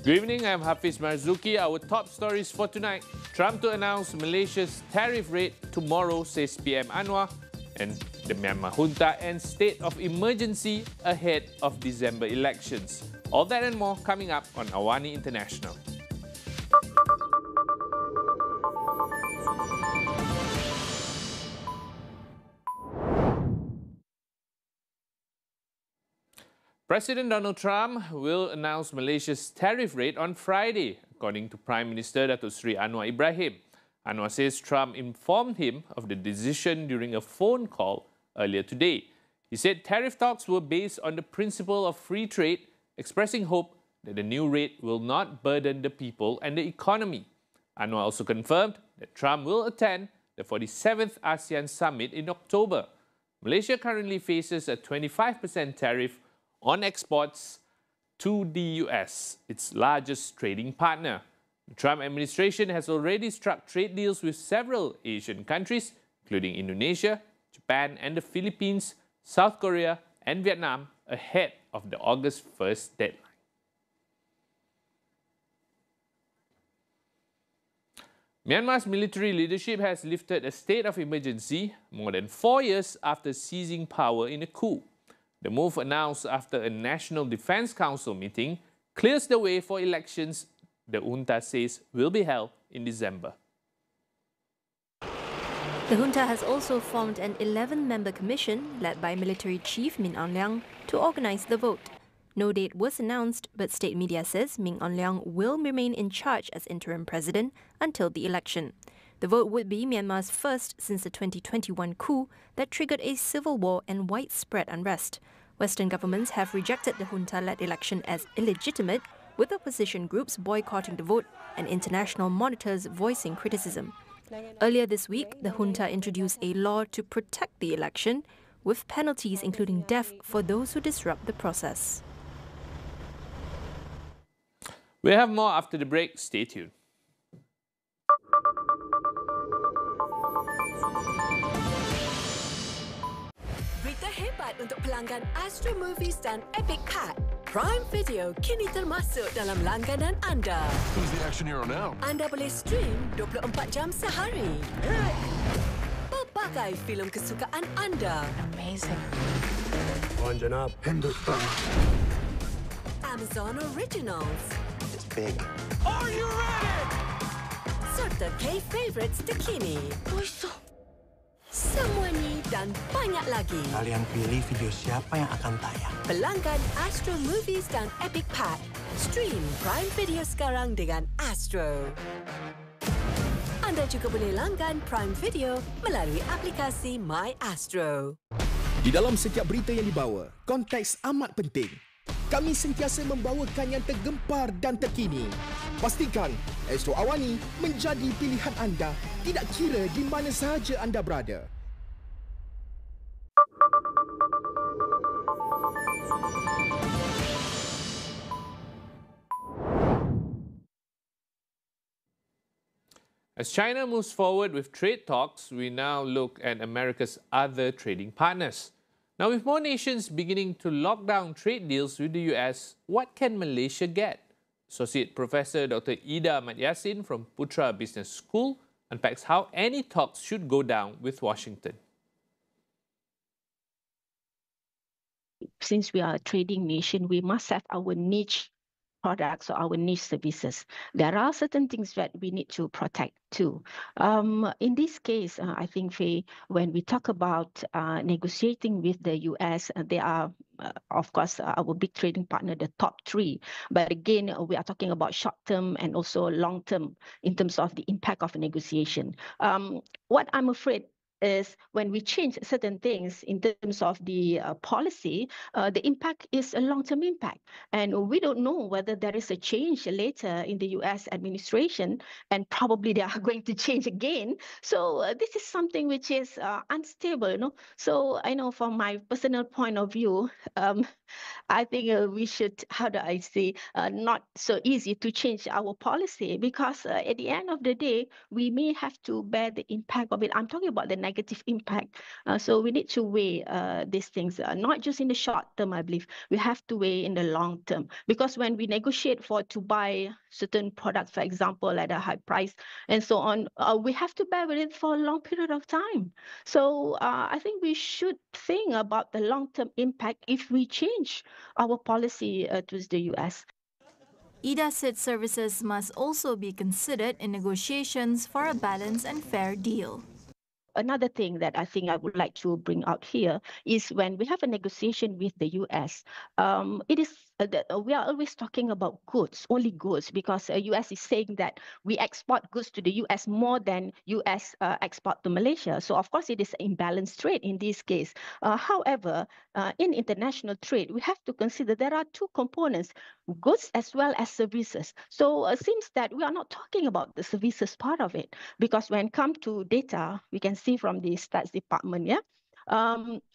Good evening, I'm Hafiz Marzukhi. Our top stories for tonight. Trump to announce Malaysia's tariff rate tomorrow, says PM Anwar. And the Myanmar junta and state of emergency ahead of December elections. All that and more coming up on AWANI International. President Donald Trump will announce Malaysia's tariff rate on Friday, according to Prime Minister Datuk Seri Anwar Ibrahim. Anwar says Trump informed him of the decision during a phone call earlier today. He said tariff talks were based on the principle of free trade, expressing hope that the new rate will not burden the people and the economy. Anwar also confirmed that Trump will attend the 47th ASEAN Summit in October. Malaysia currently faces a 25% tariff on exports to the US, its largest trading partner. The Trump administration has already struck trade deals with several Asian countries, including Indonesia, Japan and the Philippines, South Korea and Vietnam, ahead of the August 1st deadline. Myanmar's military leadership has lifted a state of emergency more than 4 years after seizing power in a coup. The move, announced after a National Defense Council meeting, clears the way for elections the junta says will be held in December. The junta has also formed an 11-member commission led by Military Chief Min Aung Hlaing to organize the vote. No date was announced, but state media says Min Aung Hlaing will remain in charge as interim president until the election. The vote would be Myanmar's first since the 2021 coup that triggered a civil war and widespread unrest. Western governments have rejected the junta-led election as illegitimate, with opposition groups boycotting the vote and international monitors voicing criticism. Earlier this week, the junta introduced a law to protect the election, with penalties including death for those who disrupt the process. We have more after the break. Stay tuned. Berita hebat untuk pelanggan Astro Movies dan Epic Pack. Prime Video kini termasuk dalam langganan anda. Who's the action hero now? Anda boleh stream 24 jam sehari. Pelbagai filem kesukaan anda. Amazing. On Janab. Hindustan. Amazon Originals. It's big. Are you ready? Serta K-Favorites terkini. Semua ni dan banyak lagi. Kalian pilih video siapa yang akan tayang. Pelanggan Astro Movies dan Epic Pack. Stream Prime Video sekarang dengan Astro. Anda juga boleh langgan Prime Video melalui aplikasi My Astro. Di dalam setiap berita yang dibawa, konteks amat penting. Kami sentiasa membawakan yang tergempar dan terkini. Pastikan Astro AWANI menjadi pilihan anda, tidak kira di mana sahaja anda berada. As China moves forward with trade talks, we now look at America's other trading partners. Now, with more nations beginning to lock down trade deals with the US, what can Malaysia get? Associate Professor Dr. Ida Ahmad Yassin from Putra Business School unpacks how any talks should go down with Washington. Since we are a trading nation, we must have our niche products or our niche services. There are certain things that we need to protect too. In this case, I think, Faye, when we talk about negotiating with the US, they are, of course, our big trading partner, the top three. But again, we are talking about short-term and also long-term in terms of the impact of a negotiation. What I'm afraid is when we change certain things in terms of the policy, the impact is a long-term impact. And we don't know whether there is a change later in the US administration, and probably they are going to change again. So this is something which is unstable, you know. So I know from my personal point of view, I think we should, how do I say, not so easy to change our policy, because at the end of the day, we may have to bear the impact of it. I'm talking about the negative negative impact. So we need to weigh these things, not just in the short term, I believe. We have to weigh in the long term. Because when we negotiate to buy certain products, for example, at a high price and so on, we have to bear with it for a long period of time. So I think we should think about the long-term impact if we change our policy towards the US. Ida said services must also be considered in negotiations for a balanced and fair deal. Another thing that I think I would like to bring out here is when we have a negotiation with the US, it is that we are always talking about goods, only goods, because US is saying that we export goods to the US more than US export to Malaysia. So of course it is imbalanced trade in this case. However, in international trade, we have to consider there are two components, goods as well as services. So it seems that we are not talking about the services part of it, because when it comes to data, we can see from the stats department,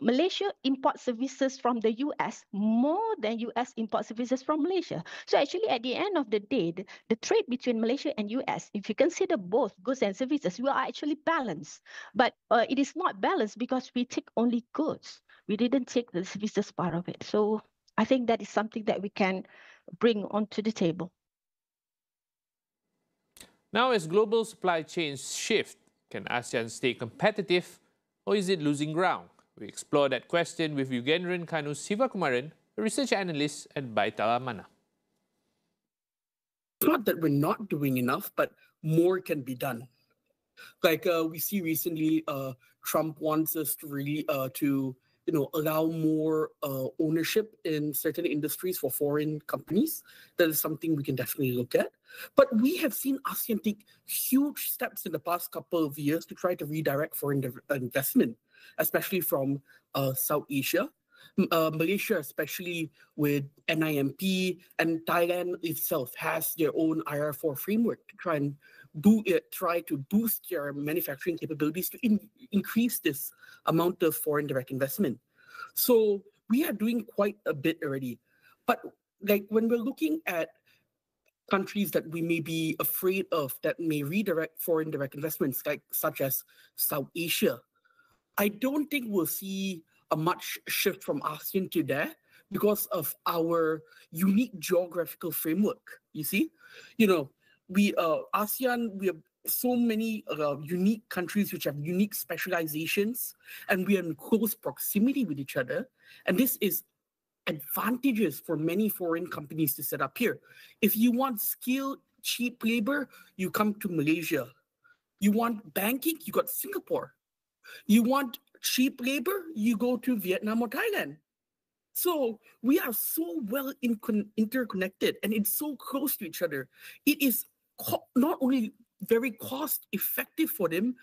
Malaysia imports services from the US more than US import services from Malaysia. So actually at the end of the day, the trade between Malaysia and US, if you consider both goods and services, we are actually balanced. But it is not balanced because we take only goods. We didn't take the services part of it. So I think that is something that we can bring onto the table. Now, as global supply chains shift, can ASEAN stay competitive or is it losing ground? We explore that question with Yugendran Kanu Sivakumaran, a research analyst at Baital Amanah. It's not that we're not doing enough, but more can be done. Like we see recently, Trump wants us to really allow more ownership in certain industries for foreign companies. That is something we can definitely look at. But we have seen ASEAN take huge steps in the past couple of years to try to redirect foreign investment, especially from South Asia. Malaysia, especially with NIMP, and Thailand itself has their own IR4 framework to try to boost their manufacturing capabilities to increase this amount of foreign direct investment. So we are doing quite a bit already. But like when we're looking at countries that we may be afraid of that may redirect foreign direct investments, such as South Asia, I don't think we'll see a much shift from ASEAN to there because of our unique geographical framework. You see, ASEAN, we have so many unique countries which have unique specializations, and we are in close proximity with each other. And this is advantages for many foreign companies to set up here. If you want skilled, cheap labor, you come to Malaysia. You want banking, you got Singapore. You want cheap labor, you go to Vietnam or Thailand. So we are so well interconnected, and it's so close to each other. It is not only very cost effective for them,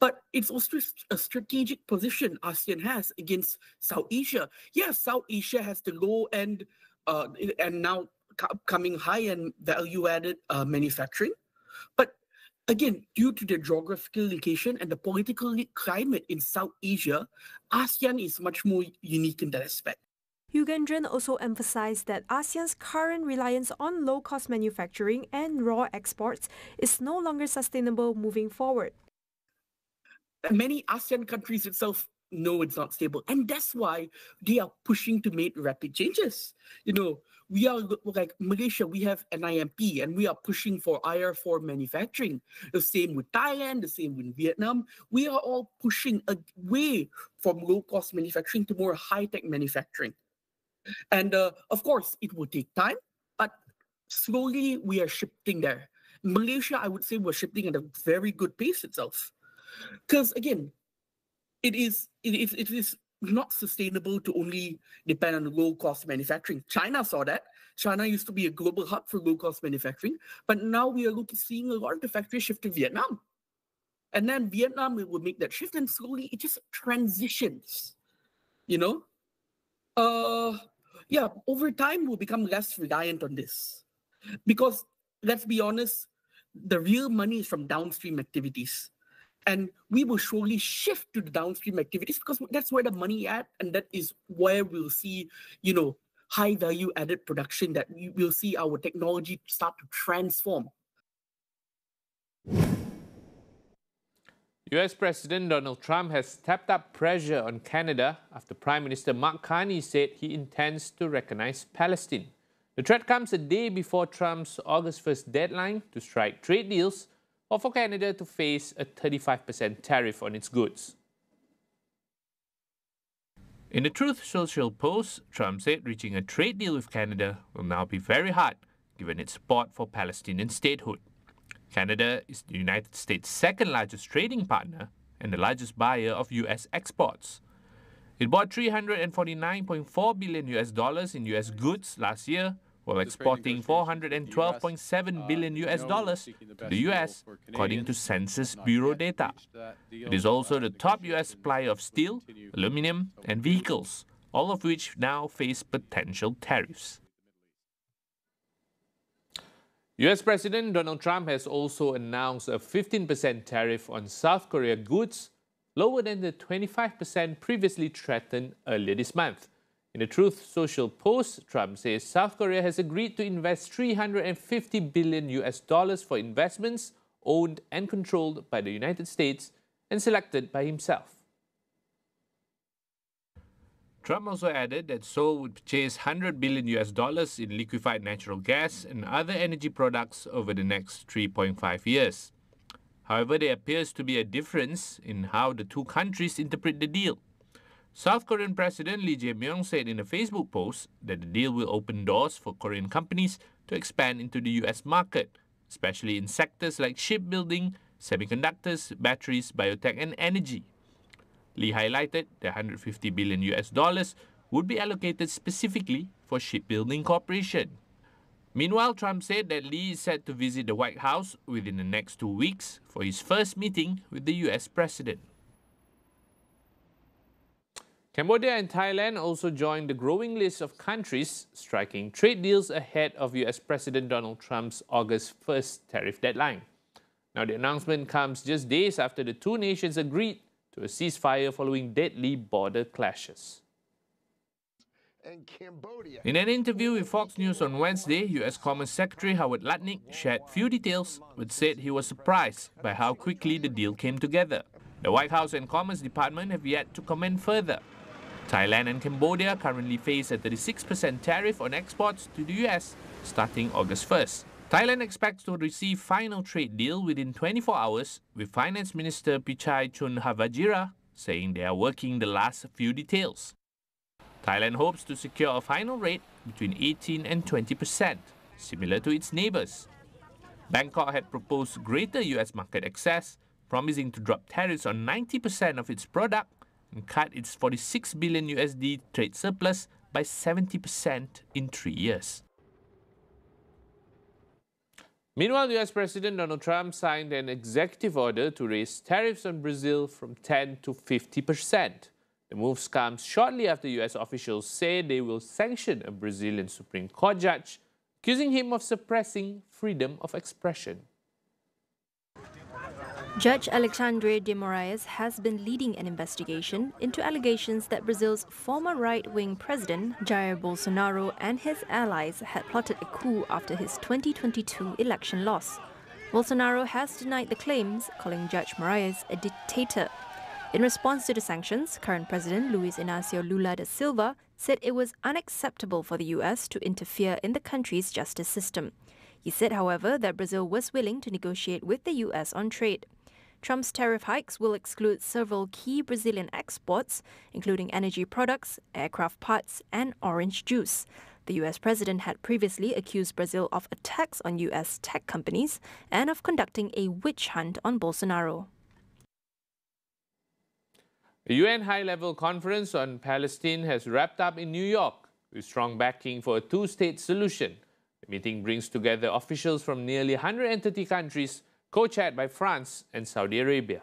but it's also a strategic position ASEAN has against South Asia. Yes, South Asia has the low end and now coming high end value added manufacturing. But again, due to the geographical location and the political climate in South Asia, ASEAN is much more unique in that aspect. Yugendran also emphasized that ASEAN's current reliance on low-cost manufacturing and raw exports is no longer sustainable moving forward. Many ASEAN countries itself know it's not stable, and that's why they are pushing to make rapid changes. We are like Malaysia, we have NIMP, and we are pushing for IR4 manufacturing. The same with Thailand, the same with Vietnam. We are all pushing away from low-cost manufacturing to more high-tech manufacturing. And of course, it will take time, but slowly we are shifting there. Malaysia, I would say we're shifting at a very good pace itself. Because again, it is not sustainable to only depend on low-cost manufacturing. China saw that. China used to be a global hub for low-cost manufacturing, but now we are seeing a lot of the factories shift to Vietnam. And then Vietnam will make that shift, and slowly it just transitions, over time we'll become less reliant on this. Because let's be honest, the real money is from downstream activities. And we will surely shift to the downstream activities because that's where the money at, and that is where we'll see, high value added production, that we will see our technology start to transform. US President Donald Trump has stepped up pressure on Canada after Prime Minister Mark Carney said he intends to recognize Palestine. The threat comes a day before Trump's August 1st deadline to strike trade deals or for Canada to face a 35% tariff on its goods. In the Truth Social post, Trump said reaching a trade deal with Canada will now be very hard given its support for Palestinian statehood. Canada is the United States' second largest trading partner and the largest buyer of US exports. It bought $349.4 billion in US goods last year, while exporting $412.7 billion to the US, according to Census Bureau data. It is also the top US supplier of steel, aluminum, and vehicles, all of which now face potential tariffs. US President Donald Trump has also announced a 15% tariff on South Korea goods, lower than the 25% previously threatened earlier this month. In the Truth Social post, Trump says South Korea has agreed to invest $350 billion for investments owned and controlled by the United States and selected by himself. Trump also added that Seoul would purchase $100 billion in liquefied natural gas and other energy products over the next 3.5 years. However, there appears to be a difference in how the two countries interpret the deal. South Korean President Lee Jae-myung said in a Facebook post that the deal will open doors for Korean companies to expand into the US market, especially in sectors like shipbuilding, semiconductors, batteries, biotech, and energy. Lee highlighted that $150 billion would be allocated specifically for shipbuilding cooperation. Meanwhile, Trump said that Lee is set to visit the White House within the next 2 weeks for his first meeting with the US president. Cambodia and Thailand also joined the growing list of countries striking trade deals ahead of US President Donald Trump's August 1st tariff deadline. Now, the announcement comes just days after the two nations agreed to a ceasefire following deadly border clashes. In an interview with Fox News on Wednesday, US Commerce Secretary Howard Lutnick shared few details but said he was surprised by how quickly the deal came together. The White House and Commerce Department have yet to comment further. Thailand and Cambodia currently face a 36% tariff on exports to the US starting August 1st. Thailand expects to receive final trade deal within 24 hours, with Finance Minister Pichai Chunhavajira saying they are working the last few details. Thailand hopes to secure a final rate between 18 and 20%, similar to its neighbors. Bangkok had proposed greater US market access, promising to drop tariffs on 90% of its product and cut its $46 billion trade surplus by 70% in 3 years. Meanwhile, US President Donald Trump signed an executive order to raise tariffs on Brazil from 10 to 50%. The move comes shortly after US officials say they will sanction a Brazilian Supreme Court judge, accusing him of suppressing freedom of expression. Judge Alexandre de Moraes has been leading an investigation into allegations that Brazil's former right-wing president, Jair Bolsonaro, and his allies had plotted a coup after his 2022 election loss. Bolsonaro has denied the claims, calling Judge Moraes a dictator. In response to the sanctions, current President Luiz Inácio Lula da Silva said it was unacceptable for the US to interfere in the country's justice system. He said, however, that Brazil was willing to negotiate with the US on trade. Trump's tariff hikes will exclude several key Brazilian exports, including energy products, aircraft parts, and orange juice. The US president had previously accused Brazil of attacks on US tech companies and of conducting a witch hunt on Bolsonaro. The UN high-level conference on Palestine has wrapped up in New York with strong backing for a two-state solution. The meeting brings together officials from nearly 130 countries, co-chaired by France and Saudi Arabia.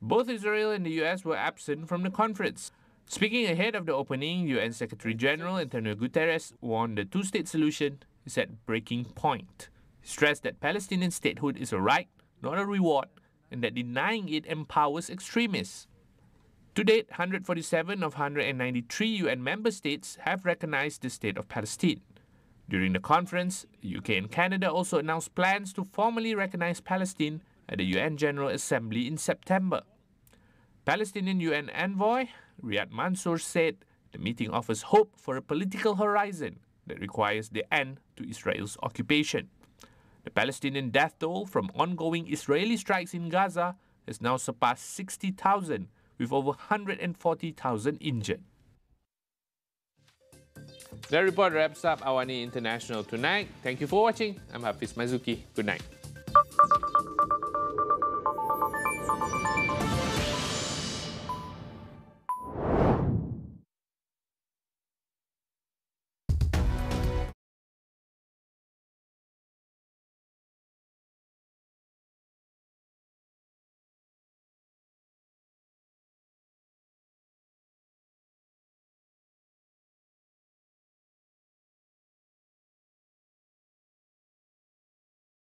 Both Israel and the US were absent from the conference. Speaking ahead of the opening, UN Secretary-General Antonio Guterres warned the two-state solution is at breaking point. He stressed that Palestinian statehood is a right, not a reward, and that denying it empowers extremists. To date, 147 of 193 UN member states have recognized the state of Palestine. During the conference, the UK and Canada also announced plans to formally recognize Palestine at the UN General Assembly in September. Palestinian UN envoy Riyad Mansour said the meeting offers hope for a political horizon that requires the end to Israel's occupation. The Palestinian death toll from ongoing Israeli strikes in Gaza has now surpassed 60,000, with over 140,000 injured. That report wraps up AWANI International tonight. Thank you for watching. I'm Hafiz Marzukhi. Good night.